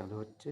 চালু হচ্ছে।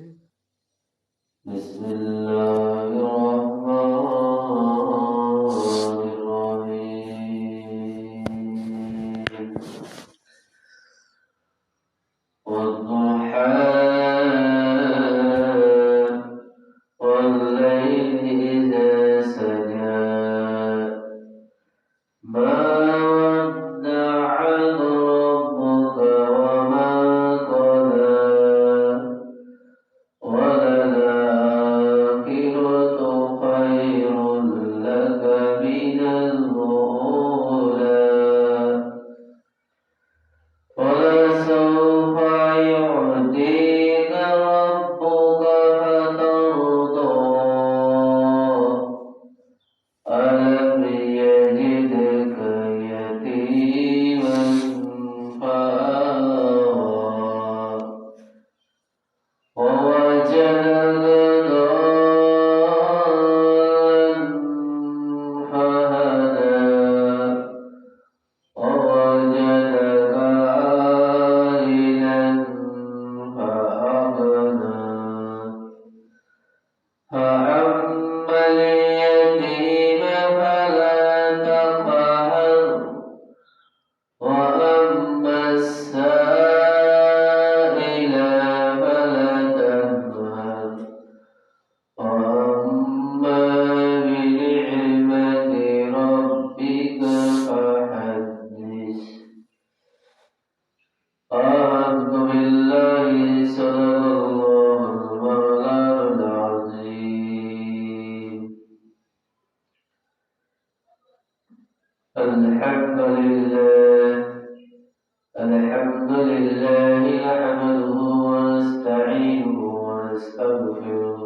الحمد لله نحمده ونستعينه ونستغفره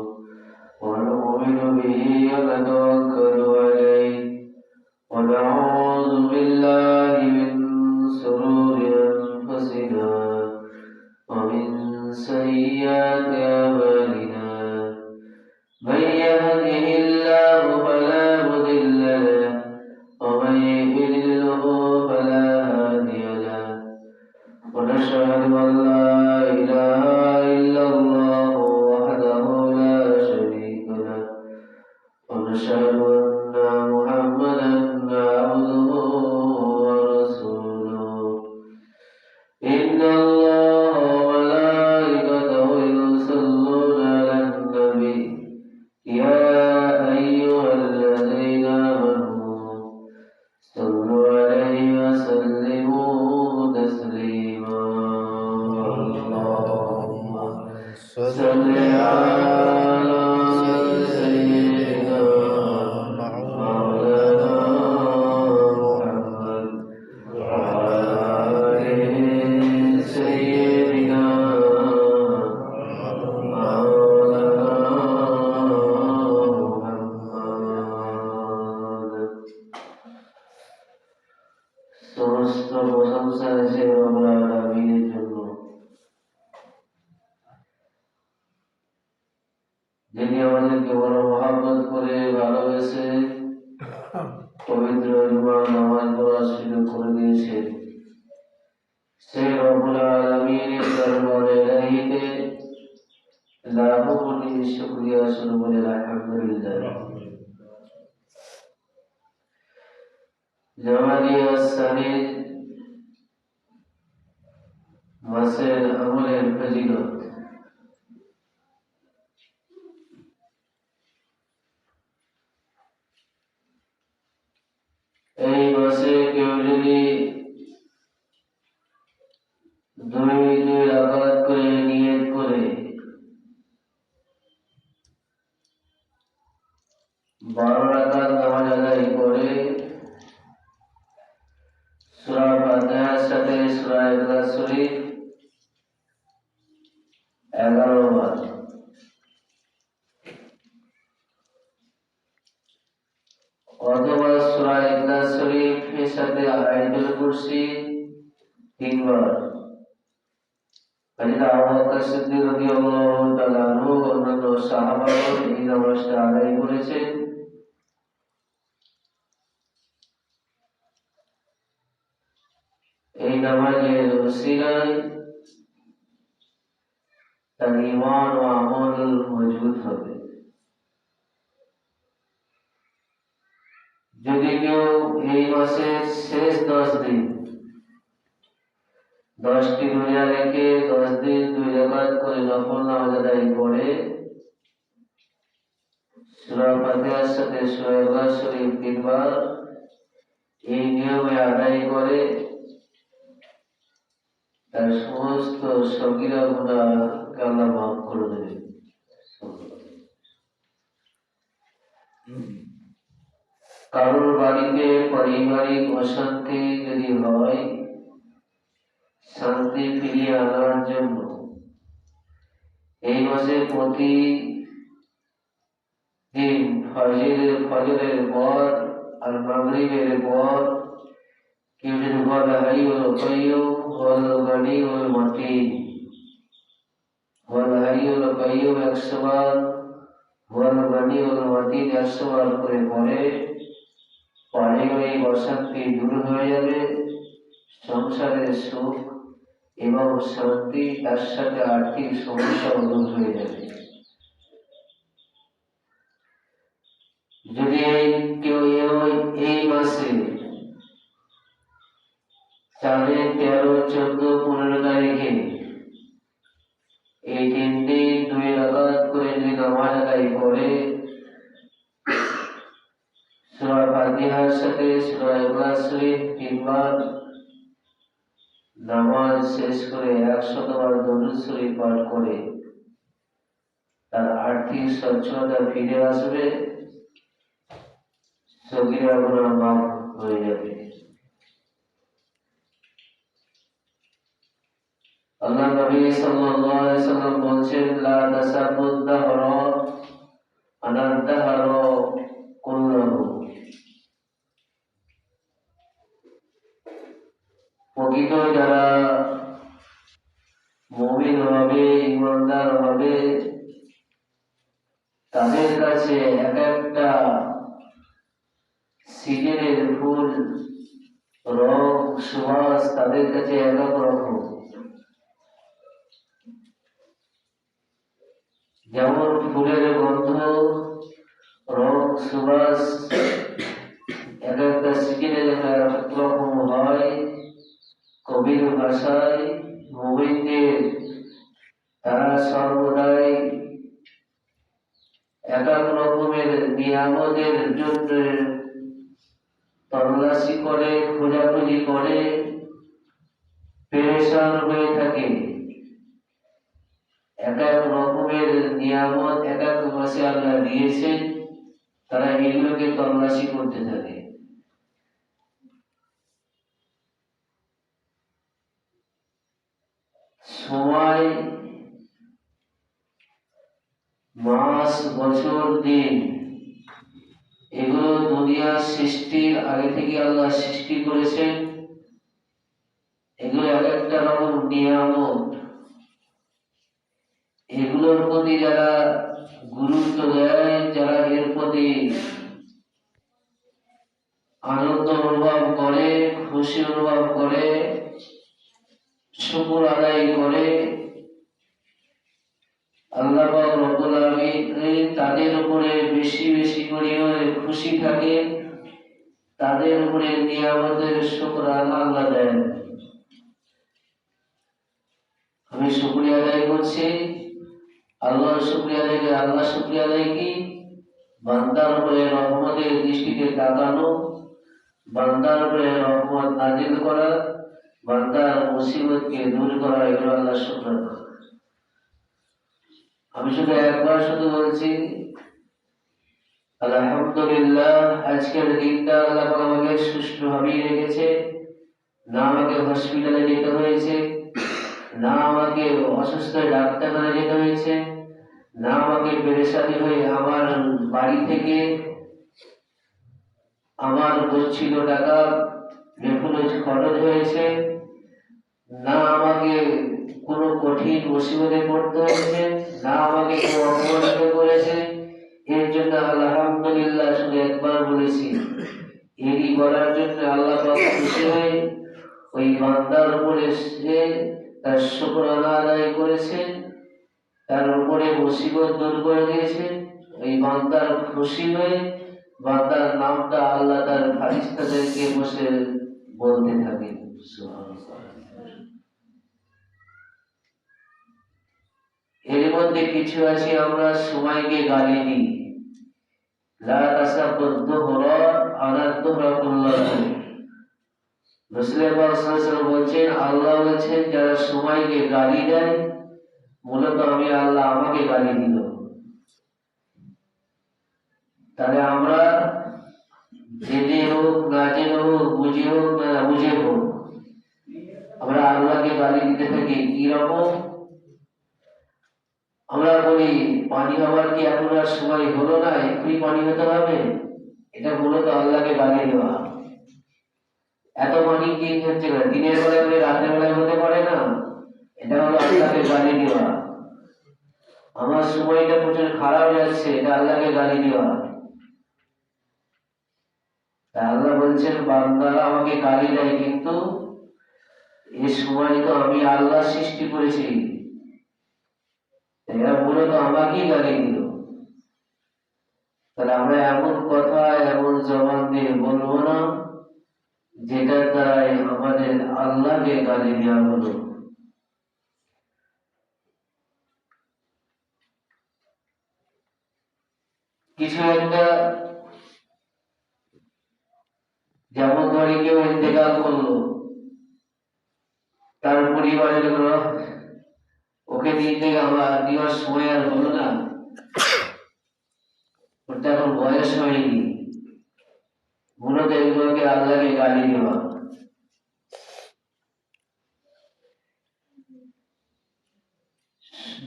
ونؤمن به ونتوكل عليه ونعوذ بالله من شرور أنفسنا ومن سيئات أعمالنا من يهده الله فلا مضل له ومن يضلله فلا هادي له ونشهد أن لا إله إلا الله وحده لا شريك له ونشهد أن محمدا عبده ورسوله إن الله وملائكته يصلون على النبي يا أيها الذين آمنوا صلوا عليه وسلموا تسليما اللهم صل على سيدنا مولانا محمد وعلى آل سيدنا مولانا محمد সমস্ত প্রশংসা আছে রব্বুল আলামিনের জন্য, যিনি আমাদেরকে বড় মহব্বত করে ভালোবেসে পবিত্র জুমার নামাজ পড়ার সুযোগ করে দিয়েছেন। সেই রব্বুল আলামিনের দরবারে ইলাহিতে লাখো কোটি শুকরিয়া শুরু বলে আলহামদুলিল্লাহ। জামালিয়া সানির মাসের আমলের ফজিলত, এই মাসে কেউ যদি দুই রাকাত করে নিয়ত করে 12 রাকাত নামাজ আদায় করে সূরা ফাতিহার সাথে সূরা ইখলাস শরীফ 11 বার, অথবা সূরা ইখলাস শরীফের সাথে আয়াতুল কুরসি 3 বার, হযরত আবু বকর সিদ্দিক রাদিয়াল্লাহু তাআলা আনহু অন্যান্য সাহাবাগণ এই নামাজটা আদায় করেছেন। এই নামাজের ওসিলায় তার ঈমান ও আমল মজবুত হবে। যদি কেউ এই মাসের শেষ 10 দিন 10টি রোজা রেখে 10 দিন 2 রাকাত করে নফল নামাজ আদায় করে, সূরা ফাতিহার সাথে সূরা ইখলাস শরীফ 3 বার এই নিয়মে আদায় করে, তার সমস্ত সগীরা গুনাহকে আল্লাহ মাফ করে দেবেন। কারোর বাড়িতে পারিবারিক অশান্তি যদি হয়, শান্তি ফিরিয়ে আনার জন্য এই মাসে প্রতি দিন ফজরের পর আর মাগরিবের পর কেউ যদি বলে হাইয়ুল কাইয়্যুম ওয়াল গনিয়ুল মাতিন, ওয়াল হাইয়ুল কাইয়্যুম 100 বার, ওয়াল গনিয়ুল মাতিন 100 বার করে পড়ে, পারিবারিক অশান্তি দূর হয়ে যাবে, সংসারের সুখ এবং শান্তি, তার সাথে আর্থিক সমস্যাও দূর হয়ে যাবে। যদি কেউ এই মাসে 4, 13, 14, 15 তারিখে এই 3 দিন 2 রাকাত করে যদি নামাজ আদায় করে, সূরা ফাতিহার সাথে সূরা ইখলাস শরীফ 3 বার, নামাজ শেষ করে 100 বার দরুদ শরীফ পাঠ করে, তার আর্থিক সচ্ছলতা ফিরে আসবে, সগীরা গুনাহ মাফ হয়ে যাবে। আল্লাহ নবী সাল্লাল্লাহু আলাইহি ওয়াসাল্লাম বলেছেন, লা তাসাবুদ দাহরা আনাদ দাহরা কুল্লুহু। প্রকৃত যারা মুমিন হবে, ঈমানদার হবে, তাদের কাছে এক একটা সিজনের ফুল, রং, সুবাস তাদের কাছে এক এক রকম। যেমন ফুলের গন্ধ, রং, সুবাস এক একটা সিজনের এক এক রকম হয়, কবির ভাষায় মুমিনদের তারা সর্বদাই এক এক রকমের নিয়ামতের জন্য তল্লাশি করে, খোঁজাখুঁজি করে, পেরেশান হয়ে থাকে। এক এক রকমের নিয়ামত এক এক মাসে আল্লাহ দিয়েছেন, তারা এগুলোকে তল্লাশি করতে থাকে। সময়, মাস, বছর, দিন এগুলো দুনিয়ার সৃষ্টির আগে থেকে আল্লাহ সৃষ্টি করেছেন। এগুলো এক একটা রকম নিয়ামত। এগুলোর প্রতি যারা গুরুত্ব দেয়, যারা এর প্রতি আনন্দ অনুভব করে, খুশি অনুভব করে, শুকর আদায় করে, আল্লাহ পাক রব্বুল আলামিন তাদের উপরে বেশি বেশি পরিমাণে খুশি থাকে, তাদের উপরে নিয়ামতের শুকরানা আল্লাহ দেন। আমি শুকরিয়া আদায় করছি, আল্লাহ শুকরিয়া আদায়, আল্লাহ শুকরিয়া আদায় কি? বান্দার উপরে রহমতের দৃষ্টিতে তাকানো, বান্দার উপরে রহমত নাজিল করা, বান্দার মুসিবতকে দূর করা, এগুলো আল্লাহ শুকরানা। আমি শুধু একবার বলছি আলহামদুলিল্লাহ, আজকের দিনটা আল্লাহ আমাকে সুষ্ঠুভাবেই রেখেছে। না আমাকে হসপিটালে যেতে হয়েছে, না আমাকে অসুস্থ ডাক্তারখানা যেতে হয়েছে, না আমাকে পেরেশানি হয়ে আমার বাড়ি থেকে আমার গচ্ছিত টাকা বেফুলজ খরচ হয়েছে, না আমাকে কোনো কঠিন মুসিবতে পড়তে হয়েছে, না আমাকে কেউ অপমানিত করেছে। এর জন্য আলহামদুলিল্লাহ শুধু একবার বলেছি। এরই বলার জন্য আল্লাহ পাক খুশি হয়ে ওই বান্দার উপরে সে তার শুকরানা আদায় করেছেন, তার উপরে মুসিবত দূর করে দিয়েছে। এই বান্দার খুশি হয়ে বান্দার নামটা আল্লাহ তার ফারিস্তাদেরকে বসে বলতে থাকে। এর মধ্যে কিছু আছে আমরা সময়কে গালি দিই। লা তাসাবুদ্দুহরা আলা দুহরা কুল্লাহু। রাসূল পাক সাল্লাল্লাহু আলাইহি ওয়াসাল্লাম বলেন, আল্লাহ বলেছেন যারা সময়কে গালি দেয়, মূলত আমি আল্লাহ আমাকে গালি দিল। তাহলে আমরা জেনে হোক না জেনে হোক, বুঝে হোক না বুঝে হোক, আমরা আল্লাহকে গালি দিতে থাকি। কিরকম? আমরা বলি পানি হওয়ার কি এখন আর সময় হলো না, এক্ষুনি পানি হতে হবে। এটা মূলত আল্লাহকে গালি দেওয়া। এত পানি কি হচ্ছে না, দিনের বেলায় হলে রাতের বেলায় হতে পারে না, এটা হলো আল্লাহকে গালি দেওয়া। আমার সময়টা প্রচুর খারাপ যাচ্ছে, এটা আল্লাহকে গালি দেওয়া। আল্লাহ বলছেন বান্দারা আমাকে গালি দেয়, কিন্তু এই সময় তো আমি আল্লাহ সৃষ্টি করেছি, এরা মূলত আমাকেই গালি দিল। তাহলে আমরা এমন কথা এমন জবান দিয়ে বলবো না যেটার দ্বারাই আমাদের আল্লাহকে গালি দেওয়া হলো। কিছু একটা, যেমন ধরে কেউ ইন্তেকাল করলো, তার পরিবারের লোক ওকে দিতে নেওয়ার সময় আর হলো না, ওটা এখন বয়স হয়নি, মূলত এগুলোকে আল্লাহকে গালি দেওয়া।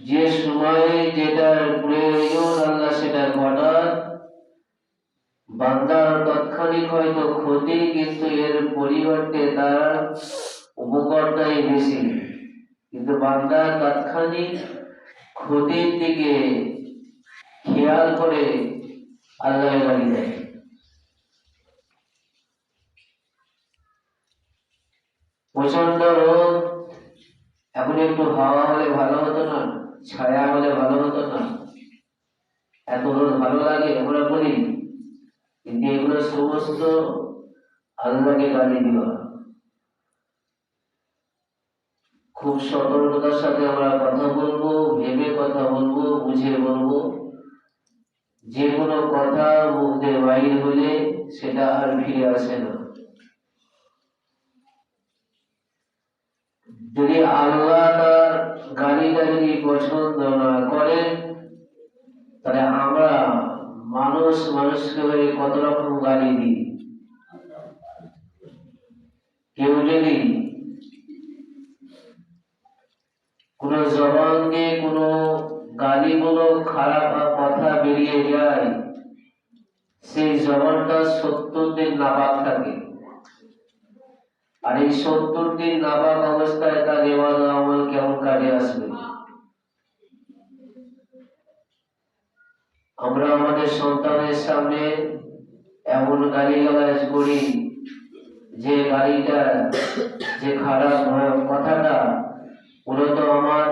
যে সময়ে যেটার প্রয়োজন আল্লাহ সেটা ঘটান, বান্দার তাৎক্ষণিক হয়তো ক্ষতি, কিন্তু এর পরিবর্তে তার উপকারটাই বেশি। কিন্তু বান্দার তাৎক্ষণিক ক্ষতির দিকে খেয়াল করে আল্লাহ গালি দেয়। প্রচন্ড রোদ, এখন একটু হাওয়া হলে ভালো হতো না, ছায়া হলে ভালো হতো না, এত রোদ ভালো লাগে আমরা বলি, কিন্তু এগুলো সমস্ত আল্লাহকে গালি দেওয়া। খুব সতর্কতার সাথে আমরা কথা বলবো, ভেবে কথা বলবো, বুঝে বলবো। যে কোনো কথা মুখ দিয়ে বাইর হলে সেটা আর ফিরে আসে না। যদি আল্লাহ তার গালিটা যদি পছন্দ না করেন, তাহলে আমরা মানুষকে হয়ে কত রকম গালি দিই। কেউ যদি কোন জবান দিয়ে কোন গালিমূলক খারাপ কথা বেরিয়ে যায়, সেই জবানটা 70 দিন নাপাক থাকে। আর এই 70 দিন নাপাক অবস্থায় তার ইবাদত আমল কেমন কাজে আসবে? আমরা আমাদের সন্তানের সামনে এমন গালিগালাজ করি, যে গালিটা, যে খারাপ কথাটা মূলত আমার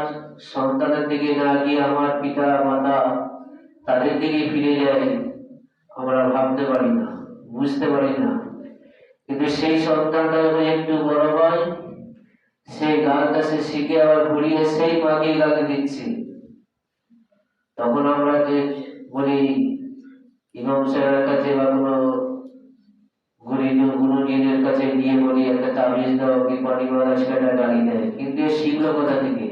সন্তানের দিকে না গিয়ে আমার পিতা মাতা তাদের দিকে ফিরে যায়। আমরা ভাবতে পারি না, বুঝতে পারি না। কিন্তু সেই সন্তানটা যখন একটু বড় হয়, সেই গালটা সে শিখে আবার ঘুরিয়ে সেই মাকে গালি দিচ্ছে। তখন আমরা যে বলি ইমাম সাহেবের কাছে বা কোনো গুরুজনের কাছে গিয়ে বলি একটা তাবিজ দাও কি পানি মারা, সেটা গালি দেয়। কিন্তু শিখলো কোথা থেকে?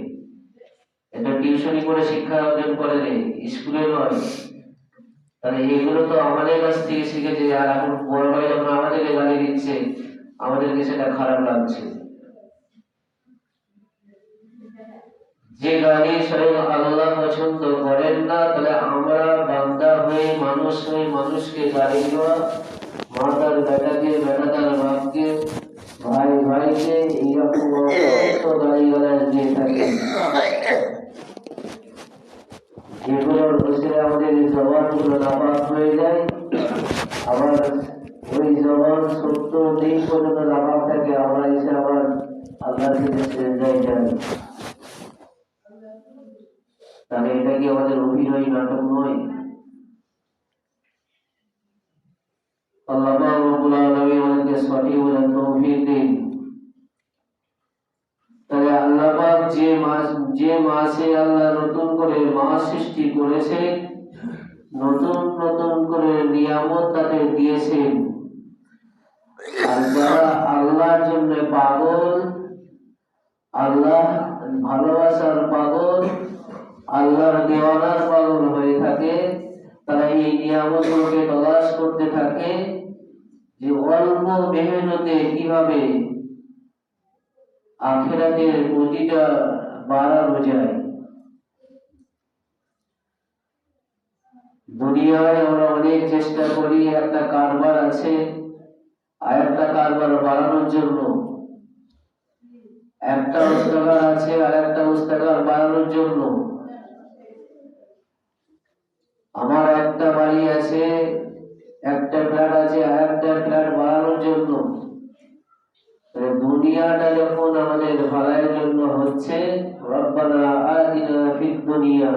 এটা টিউশনি করে শিক্ষা অর্জন করে নেই, স্কুলে নয়। তাহলে এগুলো তো আমাদের কাছ থেকে শিখেছে, আর এখন বড় ভাই যখন আমাদেরকে গালি দিচ্ছে, আমাদেরকে সেটা খারাপ লাগছে। যে গালি স্বয়ং আল্লাহ পছন্দ করেন না, তাহলে আমরা বান্দা হয়ে মানুষকে গালি দেওয়া, মা তার বেটাকে, বেটা তার বাপকে, ভাই ভাইকে এইরকম গালি গালাজ দিয়ে থাকে, যেগুলোর বসে আমাদের জবানগুলো নাপাক হয়ে যায়। আবার ওই জবান 70 দিন পর্যন্ত নাপাক থাকে, আমরা এসে আবার আল্লাহর কাছে সেজদায় যাই। তাহলে এটা কি আমাদের অভিনয় নাটক নয়? আল্লাহ রাব্বুল আলামিন আমাদেরকে সঠিক বোঝার তৌফিক দিন। তাহলে আল্লাহ পাক যে মাসে আল্লাহ নতুন করে মাস সৃষ্টি করেছে, নতুন নতুন করে নিয়ামত তাকে দিয়েছেন, আর যারা আল্লাহর জন্য পাগল, আল্লাহ ভালোবাসার পাগল, আল্লাহর দেওয়ানার পাগল হয়ে থাকে, তারা এই নিয়ামতগুলোকে তলাশ করতে থাকে যে অল্প মেহনতে কিভাবে আখিরাতের পুঁজিটা বাড়ানো যায়। দুনিয়ায় আমরা অনেক চেষ্টা করি, একটা কারবার আছে আর একটা কারবার বাড়ানোর জন্য, একটা উস্তাকার আছে আর একটা উস্তাকার বাড়ানোর জন্য। আমার একটা বাড়ি আছে, একটা ফ্ল্যাট আছে আর একটা ফ্ল্যাট বাড়ানোর জন্য। দুনিয়াটা যখন আমাদের ভালোর জন্য হচ্ছে, রব্বানা আতিনা ফিদ দুনিয়া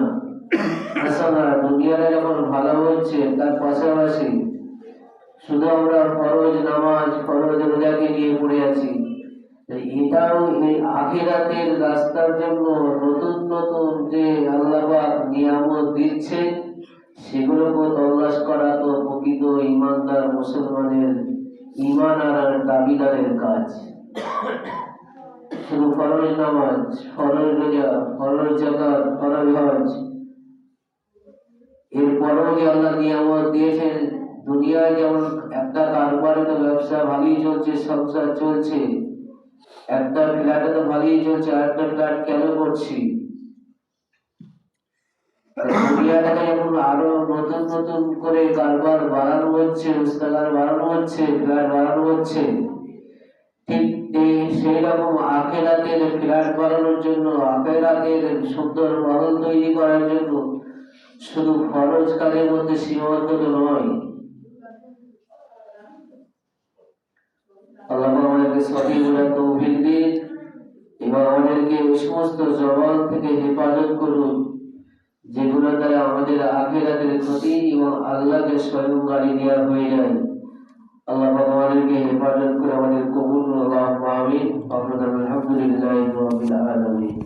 হাসানা, দুনিয়াটা যখন ভালো হচ্ছে, তার পাশাপাশি শুধু আমরা ফরজ নামাজ, ফরজ রোজাকে নিয়ে পড়ে আছি, এটাও এই আখিরাতের রাস্তার জন্য নতুন নতুন যে আল্লাহ পাক নিয়ামত দিচ্ছে, সেগুলোকে তল্লাশ করা তো প্রকৃত ইমানদার মুসলমানের ইমান আর দাবিদারের কাজ। শুধু ফরজ নামাজ, ফরজ রোজা, ফরজ যাকাত, ফরজ হজ, এরপরেও যে আল্লাহ নিয়ামত দিয়েছেন, দুনিয়ায় যেমন একটা কারবারে তো ব্যবসা ভালোই চলছে, সংসার চলছে, একটা ফ্ল্যাটে তো ভালোই চলছে, আর একটা ফ্ল্যাট কেন করছি? দুনিয়াটাকে যখন আরো নতুন নতুন করে কারবার বাড়ানো হচ্ছে, উস্তাকার বাড়ানো হচ্ছে, ফ্ল্যাট বাড়ানো হচ্ছে, ঠিক সেই রকম আখিরাতের ফ্ল্যাট বাড়ানোর জন্য, আখিরাতের সুন্দর মহল তৈরি করার জন্য শুধু ফরজ কাজের মধ্যে সীমাবদ্ধ নয়। আল্লাহ আমাদেরকে সঠিক বোঝার তৌফিক দিন এবং আমাদেরকে ওই সমস্ত জবান থেকে হেফাজত করুন যেগুলো দ্বারা আমাদের আখিরাতের ক্ষতি এবং আল্লাহকে স্বয়ং গালি দেওয়া হয়ে যায়। আল্লাহ আমাদেরকে হেফাজত করে আমাদের কবুল আল্লাহুম্মা আমিন। আলহামদুলিল্লাহি রাব্বিল আলামিন।